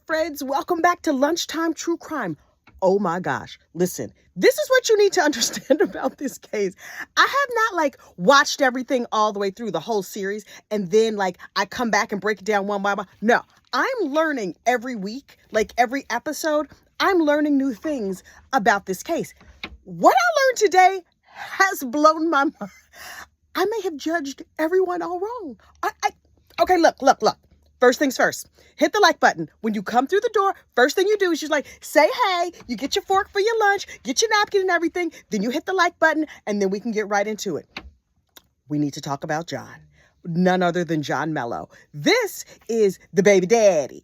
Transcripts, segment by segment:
Friends, welcome back to Lunchtime True Crime. Oh my gosh, listen, this is what you need to understand about this case. I have not watched everything all the way through the whole series and then I come back and break it down one by one. No, I'm learning every week, every episode, I'm learning new things about this case. What I learned today has blown my mind. I may have judged everyone all wrong. Okay, look. First things first, hit the like button. When you come through the door, first thing you do is just say hey, you get your fork for your lunch, get your napkin and everything, then you hit the like button, and then we can get right into it. We need to talk about John. None other than John Mello. This is the baby daddy.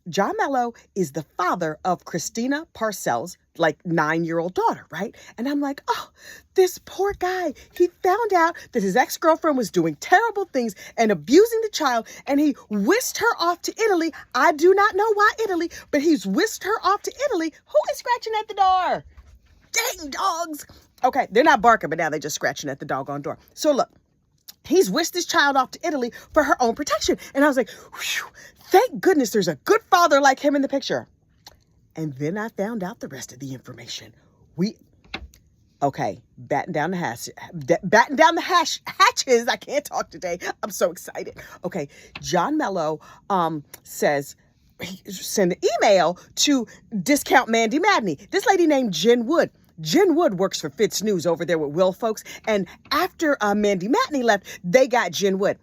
John Mello is the father of Christina Parcells, 9-year-old daughter, right? And I'm like, oh, this poor guy. He found out that his ex-girlfriend was doing terrible things and abusing the child, and he whisked her off to Italy. I do not know why Italy, but he's whisked her off to Italy. Who is scratching at the door? Dang dogs. Okay, they're not barking, but now they're just scratching at the doggone door. So look. He's whisked this child off to Italy for her own protection. And I was like, whew, thank goodness there's a good father like him in the picture. And then I found out the rest of the information. Batten down the hatches. I can't talk today. I'm so excited. Okay, John Mello says, send an email to Discount Mandy Madney. This lady named Jen Wood. Jen Wood works for Fitz News over there with Will folks. And after Mandy Matney left, they got Jen Wood.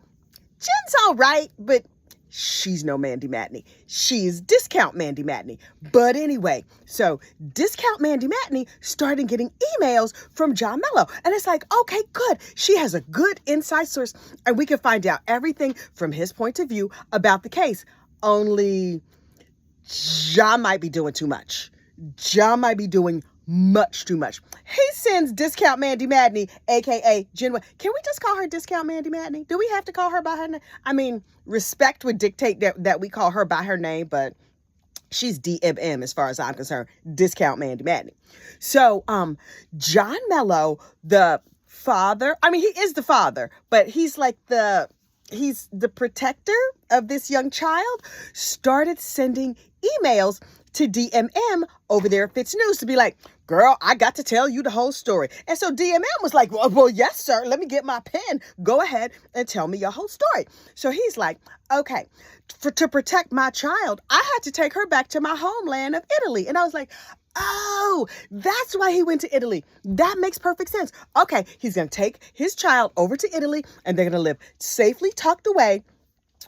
Jen's all right, but she's no Mandy Matney. She's Discount Mandy Matney. But anyway, so Discount Mandy Matney started getting emails from John Mello. And it's like, okay, good. She has a good inside source. And we can find out everything from his point of view about the case. Only John might be doing too much. John might be doing much too much. He sends Discount Mandy Madney, a.k.a. Jen Wood. Can we just call her Discount Mandy Madney? Do we have to call her by her name? I mean, respect would dictate that we call her by her name, but she's DMM as far as I'm concerned. Discount Mandy Madney. So, John Mello, the father, he is the father, but he's the protector of this young child, started sending emails to DMM over there at Fitz News to be like, girl, I got to tell you the whole story. And so DMM was like, well, yes, sir. Let me get my pen. Go ahead and tell me your whole story. So he's like, okay, to protect my child, I had to take her back to my homeland of Italy. And I was like, oh, that's why he went to Italy. That makes perfect sense. Okay, he's going to take his child over to Italy and they're going to live safely tucked away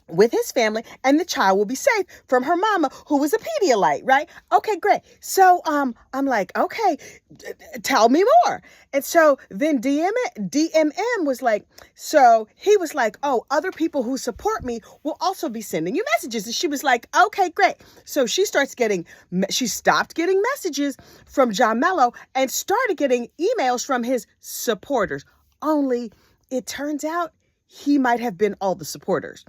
with his family, and the child will be safe from her mama, who was a Pedialyte, right? Okay, great. So, I'm like, okay, tell me more. And so then DMM was like, so he was like, oh, other people who support me will also be sending you messages. And she was like, okay, great. So she stopped getting messages from John Mello and started getting emails from his supporters. Only it turns out he might have been all the supporters.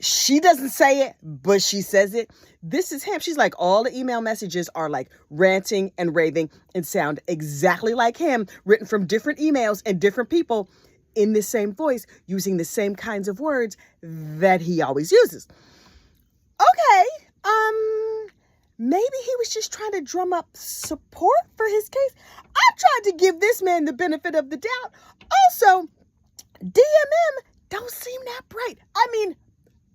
She doesn't say it, but she says it. This is him. She's like, all the email messages are ranting and raving and sound exactly like him, written from different emails and different people in the same voice, using the same kinds of words that he always uses. Okay, maybe he was just trying to drum up support for his case. I tried to give this man the benefit of the doubt. Also, DMM don't seem that bright.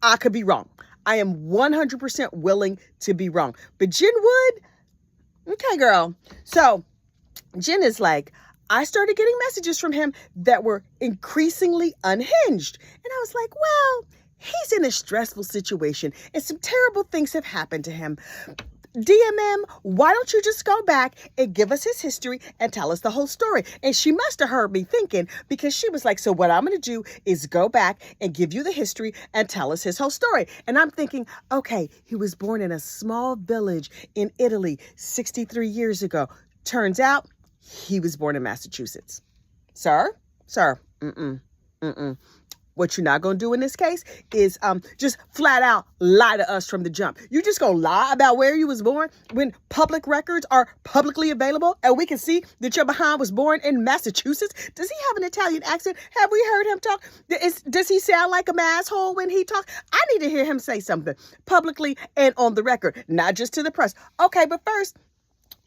I could be wrong. I am 100% willing to be wrong. But Jen Wood, okay, girl. So Jen is like, I started getting messages from him that were increasingly unhinged. And I was like, well, he's in a stressful situation and some terrible things have happened to him. DMM, why don't you just go back and give us his history and tell us the whole story? And she must have heard me thinking, because she was like, so what I'm going to do is go back and give you the history and tell us his whole story. And I'm thinking, okay, he was born in a small village in Italy 63 years ago. Turns out he was born in Massachusetts. Sir, What you're not going to do in this case is just flat out lie to us from the jump. You just going to lie about where you was born when public records are publicly available and we can see that your behind was born in Massachusetts. Does he have an Italian accent? Have we heard him talk? Does he sound like a asshole when he talks? I need to hear him say something publicly and on the record, not just to the press. Okay, but first,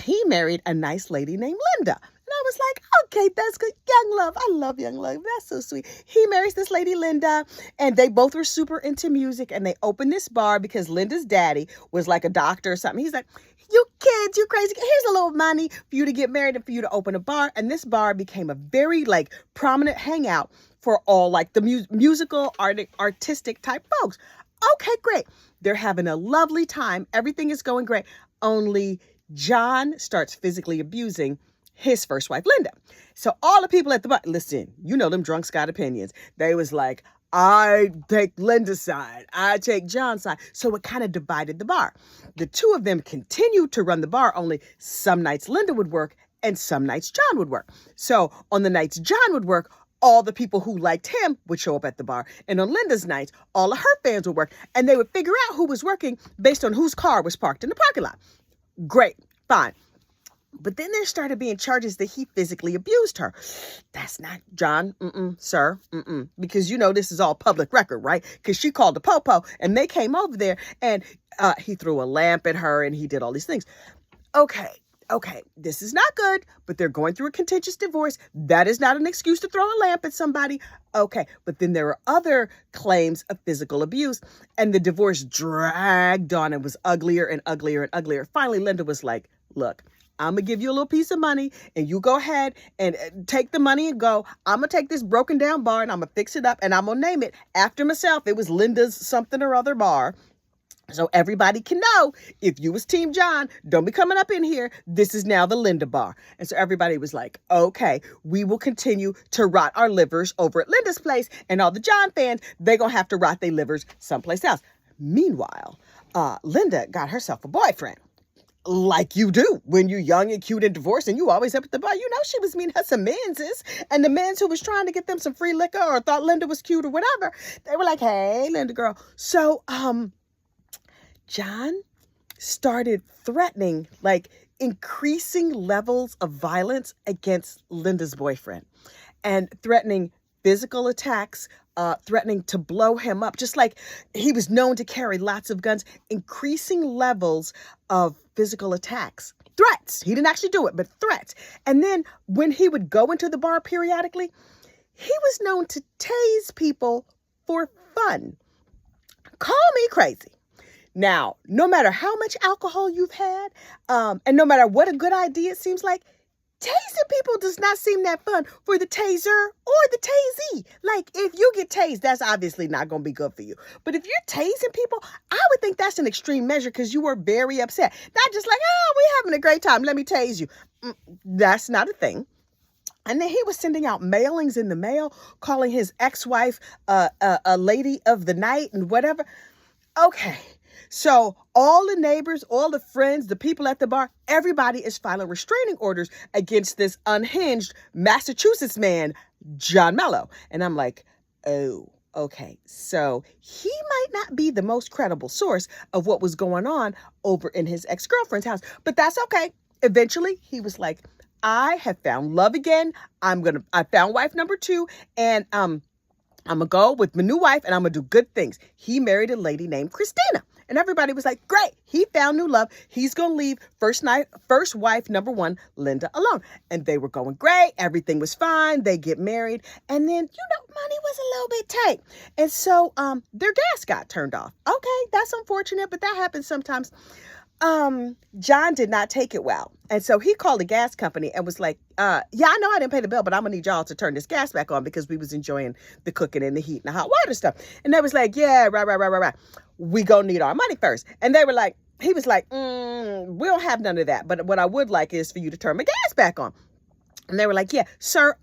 he married a nice lady named Linda. And I was like, okay, that's good. Young love. I love young love. That's so sweet. He marries this lady, Linda, and they both were super into music. And they opened this bar because Linda's daddy was like a doctor or something. He's like, you kids, you crazy. Here's a little money for you to get married and for you to open a bar. And this bar became a very like prominent hangout for all like the musical, artistic type folks. Okay, great. They're having a lovely time. Everything is going great. Only John starts physically abusing his first wife, Linda. So all the people at the bar, listen, you know them drunks got opinions. They was like, I take Linda's side. I take John's side. So it kind of divided the bar. The two of them continued to run the bar, only some nights Linda would work and some nights John would work. So on the nights John would work, all the people who liked him would show up at the bar. And on Linda's nights, all of her fans would work. And they would figure out who was working based on whose car was parked in the parking lot. Great, fine. But then there started being charges that he physically abused her. That's not John, sir, because you know this is all public record, right? Because she called the popo and they came over there and he threw a lamp at her and he did all these things. Okay, this is not good, but they're going through a contentious divorce. That is not an excuse to throw a lamp at somebody. Okay, but then there are other claims of physical abuse and the divorce dragged on and was uglier and uglier and uglier. Finally, Linda was like, look, I'm going to give you a little piece of money and you go ahead and take the money and go. I'm going to take this broken down bar and I'm going to fix it up and I'm going to name it after myself. It was Linda's something or other bar. So everybody can know if you was Team John, don't be coming up in here. This is now the Linda bar. And so everybody was like, okay, we will continue to rot our livers over at Linda's place. And all the John fans, they're going to have to rot their livers someplace else. Meanwhile, Linda got herself a boyfriend. Like you do when you're young and cute and divorced and you always up at the bar. You know she was meeting her some menses. And the men's who was trying to get them some free liquor or thought Linda was cute or whatever, they were like, hey, Linda girl. So John started threatening like increasing levels of violence against Linda's boyfriend and threatening physical attacks, threatening to blow him up, just like he was known to carry lots of guns, increasing levels of physical attacks, threats. He didn't actually do it, but threats. And then when he would go into the bar periodically, he was known to tase people for fun. Call me crazy. Now, no matter how much alcohol you've had, and no matter what a good idea it seems like, tasing people does not seem that fun for the taser or the tasee. Like, if you get tased, that's obviously not going to be good for you. But if you're tasing people, I would think that's an extreme measure because you were very upset. Not just like, oh, we're having a great time, let me tase you. That's not a thing. And then he was sending out mailings in the mail, calling his ex-wife a lady of the night and whatever. Okay. So all the neighbors, all the friends, the people at the bar, everybody is filing restraining orders against this unhinged Massachusetts man, John Mello. And I'm like, oh, okay. So he might not be the most credible source of what was going on over in his ex-girlfriend's house, but that's okay. Eventually he was like, I have found love again. I found wife number 2 and, I'm going to go with my new wife and I'm going to do good things. He married a lady named Christina. And everybody was like, great, he found new love. He's going to leave first wife number 1, Linda, alone. And they were going great. Everything was fine. They get married. And then, money was a little bit tight. And so their gas got turned off. Okay, that's unfortunate, but that happens sometimes. John did not take it well. And so he called the gas company and was like, yeah, I know I didn't pay the bill, but I'm gonna need y'all to turn this gas back on because we was enjoying the cooking and the heat and the hot water stuff. And they was like, yeah, right. We gonna need our money first. And they were like, he was like, we don't have none of that. But what I would like is for you to turn my gas back on. And they were like, yeah, sir,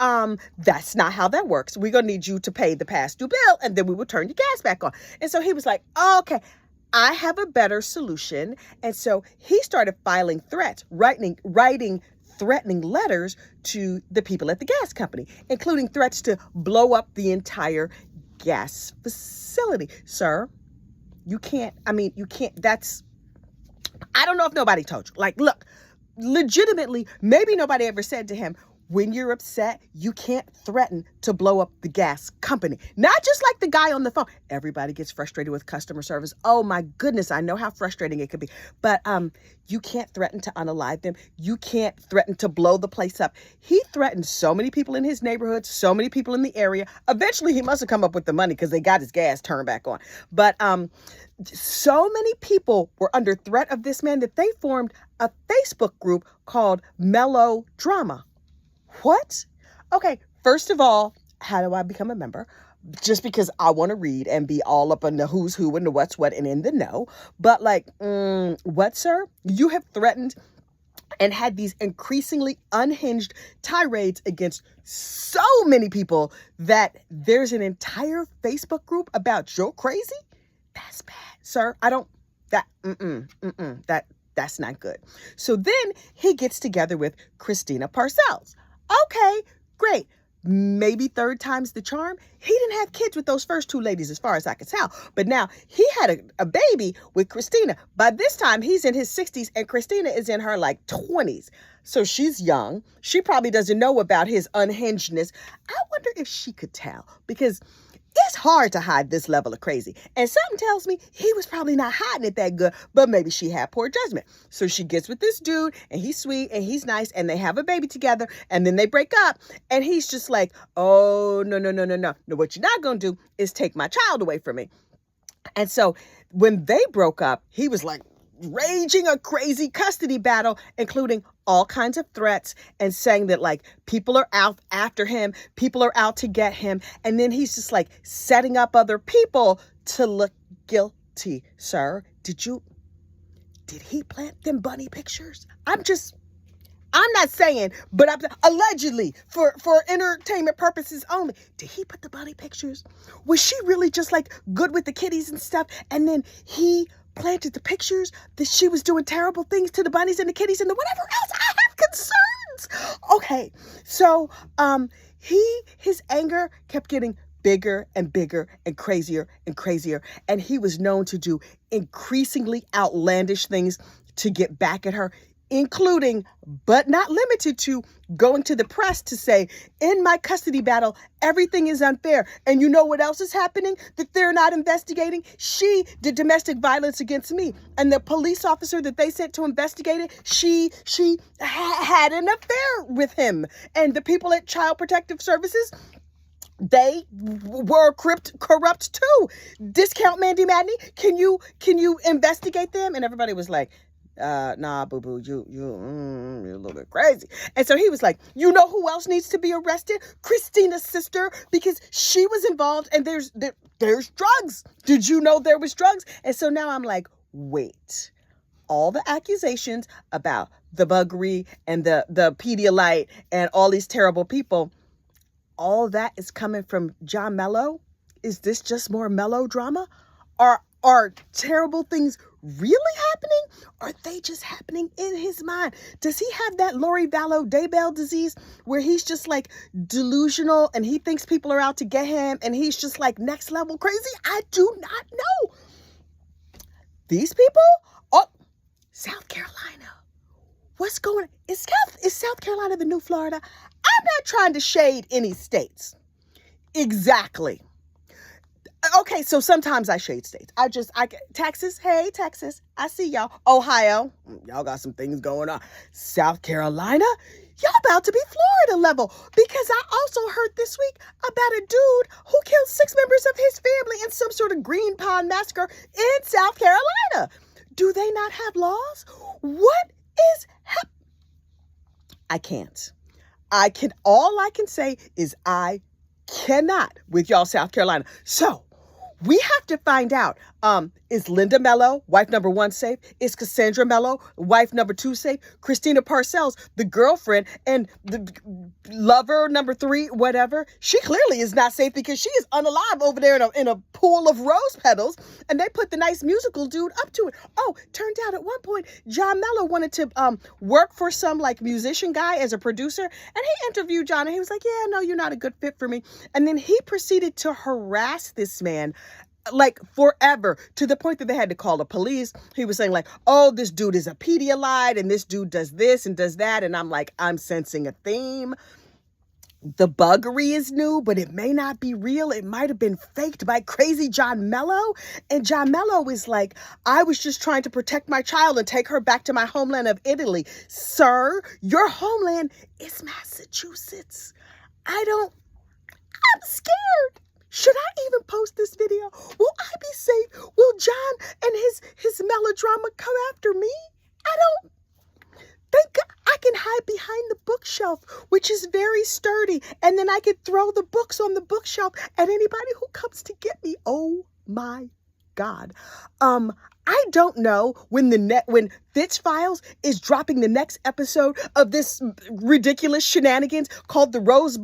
that's not how that works. We're gonna need you to pay the past due bill and then we will turn your gas back on. And so he was like, okay, I have a better solution. And so he started filing threats, writing threatening letters to the people at the gas company, including threats to blow up the entire gas facility. Sir, you can't, I don't know if nobody told you. Like, look, legitimately, maybe nobody ever said to him, when you're upset, you can't threaten to blow up the gas company. Not just like the guy on the phone. Everybody gets frustrated with customer service. Oh my goodness, I know how frustrating it could be. But you can't threaten to unalive them. You can't threaten to blow the place up. He threatened so many people in his neighborhood, so many people in the area. Eventually, he must have come up with the money because they got his gas turned back on. But so many people were under threat of this man that they formed a Facebook group called Mellow Drama. What? Okay, first of all, how do I become a member? Just because I want to read and be all up on the who's who and the what's what and in the know. But like, what, sir? You have threatened and had these increasingly unhinged tirades against so many people that there's an entire Facebook group about you're crazy? That's bad, sir. That's not good. So then he gets together with Christina Parcells. Okay, great. Maybe third time's the charm. He didn't have kids with those first two ladies as far as I could tell. But now he had a baby with Christina. By this time, he's in his 60s and Christina is in her like 20s. So she's young. She probably doesn't know about his unhingedness. I wonder if she could tell because it's hard to hide this level of crazy. And something tells me he was probably not hiding it that good, but maybe she had poor judgment. So she gets with this dude and he's sweet and he's nice and they have a baby together and then they break up and he's just like, oh, no. No, what you're not going to do is take my child away from me. And so when they broke up, he was like raging a crazy custody battle, including all kinds of threats and saying that like people are out after him, people are out to get him. And then he's just like setting up other people to look guilty. Sir, did he plant them bunny pictures? I'm not saying, but I'm allegedly for entertainment purposes only. Did he put the bunny pictures? Was she really just like good with the kitties and stuff? And then he planted the pictures that she was doing terrible things to the bunnies and the kitties and the whatever else. I have concerns. Okay. So, his anger kept getting bigger and bigger and crazier and crazier. And he was known to do increasingly outlandish things to get back at her, including, but not limited to, going to the press to say, in my custody battle, everything is unfair. And you know what else is happening that they're not investigating? She did domestic violence against me. And the police officer that they sent to investigate it, she had an affair with him. And the people at Child Protective Services, they were corrupt too. Discount Mandy Madney. Can you investigate them? And everybody was like, nah, boo-boo, you're a little bit crazy. And so he was like, you know who else needs to be arrested? Christina's sister, because she was involved and there's drugs. Did you know there was drugs? And so now I'm like, wait, all the accusations about the buggery and the Pedialyte and all these terrible people, all that is coming from John Mello? Is this just more melodrama? Are terrible things really happening? Or are they just happening in his mind? Does he have that Lori Vallow Daybell disease where he's just like delusional and he thinks people are out to get him and he's just like next level crazy? I do not know. These people? Oh, South Carolina. What's going on? Is South Carolina the new Florida? I'm not trying to shade any states. Exactly. Okay, so sometimes I shade states. Texas, hey, Texas, I see y'all. Ohio, y'all got some things going on. South Carolina, y'all about to be Florida level. Because I also heard this week about a dude who killed 6 members of his family in some sort of Green Pond massacre in South Carolina. Do they not have laws? What is happening? I can't. All I can say is I cannot with y'all South Carolina. So We have to find out, is Linda Mello, wife number 1, safe? Is Cassandra Mello, wife number 2, safe? Christina Parcells, the girlfriend and the lover number 3, whatever, she clearly is not safe because she is unalive over there in a pool of rose petals, and they put the nice musical dude up to it. Oh, turned out at one point, John Mello wanted to work for some like musician guy as a producer, and he interviewed John, and he was like, yeah, no, you're not a good fit for me. And then he proceeded to harass this man like forever, to the point that they had to call the police. He was saying like, oh, this dude is a Pedialyte and this dude does this and does that. And I'm like, I'm sensing a theme. The buggery is new, but it may not be real. It might have been faked by crazy John Mello. And John Mello is like, I was just trying to protect my child and take her back to my homeland of Italy. Sir, your homeland is Massachusetts. I'm scared. Should I even post this video? Will I be safe? Will John and his melodrama come after me? I don't. Thank God I can hide behind the bookshelf, which is very sturdy. And then I can throw the books on the bookshelf at anybody who comes to get me. Oh my God. I don't know when Fitz Files is dropping the next episode of this ridiculous shenanigans called the Rose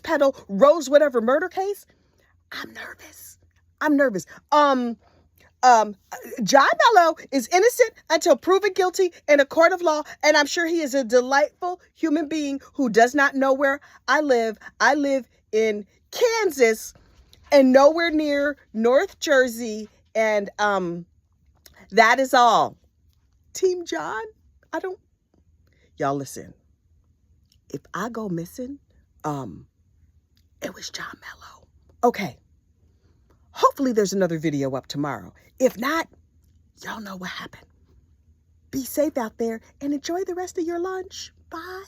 Petal, Rose whatever murder case. I'm nervous. John Mello is innocent until proven guilty in a court of law, and I'm sure he is a delightful human being who does not know where I live. I live in Kansas and nowhere near North Jersey, and that is all. Team John, y'all listen. If I go missing, it was John Mello. Okay. Hopefully there's another video up tomorrow. If not, y'all know what happened. Be safe out there and enjoy the rest of your lunch. Bye.